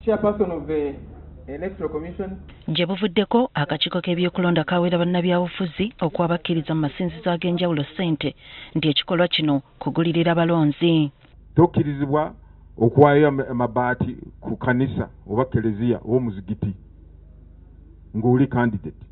Chairperson of the Electoral Commission. Gye buvuddeko akakiiko k'ebyokulonda kaweera bannabyabufuzi okwabakkiriza mu masinzizo ag'enjawulo ssente nti ekikolwa kino kugulirira abalonzi. Tokkirizibwa okuwaayo amabaati ku kanisa oba kereziya oba omuzigiti ng'oli candidate.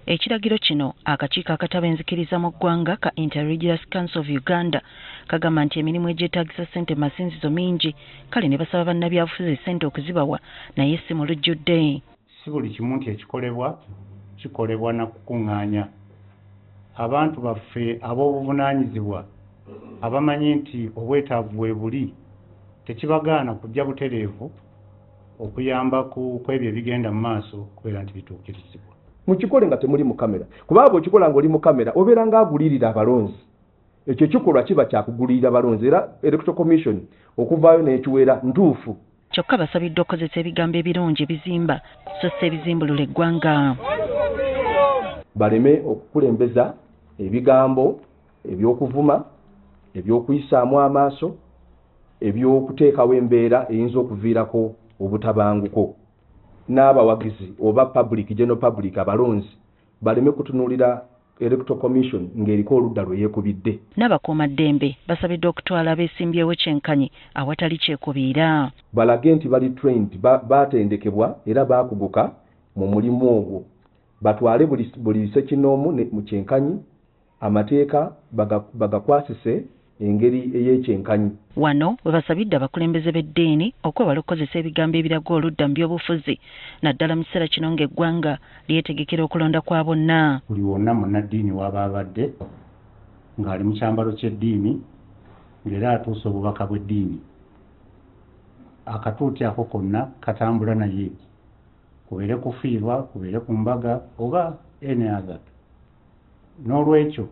Ekiragiro kino akakiiko akatabenzikiriza mu ggwanga ka Interreligious Council of Uganda kagamba nti emirimu egyetaagisa ssente mu masinzizo mingi kale ne basaba bannabyabufuzi ssente okuzibawa naye si mu lujjudde. Si buli kimu nti kikolebwa na kukuŋŋaanya abantu baffe ab'obuvunaanyizibwa abamanyi nti obwetaavu bwe buli tekibagaana kujja butereevu okuyamba ku ebyo ebigenda mu maaso kubeera nti bituukirizibwa. Mukikole nga temuli mu kamera kuba bw'okikola ng'oli mu kamera obeera ng'agulirira abalonzi. Ekyo kikolwa kiba kyakugulirira abalonzi era Electoral Commission okuvaayo n'ekiweera ntuufu. Kyokka basabiddwa okukozesa ebigambo ebirungi ebizimba so si ebizimbulula eggwanga. Baleme okukulembeza ebigambo eby'okuvuma, eby'okuyisaamu amaaso, eby'okuteekawo embeera eyinza okuviirako obutabanguko. N'abawagizi oba general public abalonzi baleme kutunuulira Electoral Commission ng'eriko oludda lwe yeekubidde. N'abakuumaddembe basabiddwa okutwala abeesimbyewo kyenkanyi awatali kyekubiira. Balage nti bali trained, baatendekebwa era baakuguka mu mulimu ogwo. Batwale buli ssekinnoomu mu kyenkanyi, amateeka bagakwasise engeri ey'ekyenkanyi. Wano we basabidde abakulembeze b'eddiini okwewala okukozesa ebigambo ebiraga oludda mu by'obufuzi naddala mu kiseera kino ng'eggwanga lyetegekera okulonda kwa bonna. Buli wonna munnaddiini w'aba abadde ng'ali mu kyambalo ky'eddiini ng'era atuusa obubaka bw'eddiini. Akatuuti ako konna katambula naye kubeere kufiirwa, kubeere ku mbaga oba any other. N'olwekyo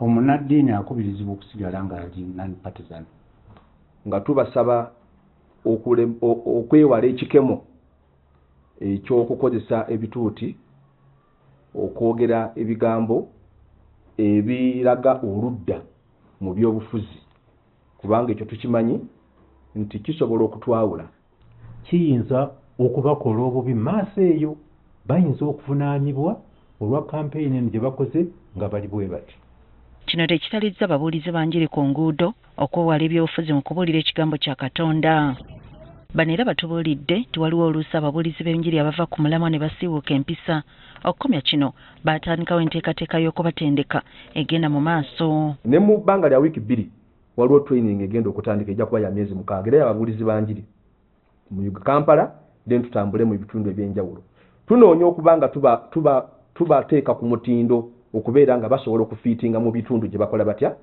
omunnaddiini akubirizibwa okusigala ng'ali non-partisan. Nga tubasaba okwewala ekikemo eky'okukozesa ebituuti okwogera ebigambo ebiraga oludda mu by'obufuzi kubanga ekyo tukimanyi nti kisobola okutwawula. Kiyinza okubakola obubi maaso eyo bayinza okuvunaanibwa olwa kampeyini eno gye bakoze nga bali bwe bati. Kino tekitalizza ababuulizi banjiri ku nguudo okwewala ebyobufuzi mu kubuulira ekigambo kya Katonda. Bano era batubuulidde tiwaliwo oluusi ababuulizi b'enjiri abava ku mulamwa ne basiiwuuka empisa. Okukomya kino baatandikawo enteekateeka y'okubatendeka egenda mu maaso. Ne mu bbanga lya wiiki 2 waliwo training egenda okutandika ejja kuba ya myezi 6 era y'ababuulizi banjiri mu Kampala then tutambule mu bitundu eby'enjawulo. Tunoonya okuba nga tubateeka ku mutindo okubeera nga basobola okufiitinga mu bitundu gye bakola batya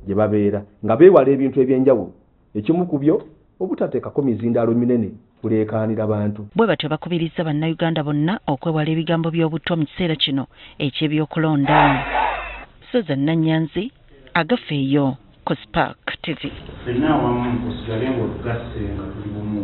gye babeera nga beewala ebintu eby'enjawulo. Ekimu ku byo obutateekako mizindaalo minene kuleekaanira bantu. Bwe batyo bakubiriza bannayuganda bonna okwewala ebigambo by'obutwa mu kiseera kino eky'ebyokulonda. Susan Nanyanzi, Agafeeyo ku Spark TV. Ffenna awamu tusigale ng'otugasse nga tuli bumu.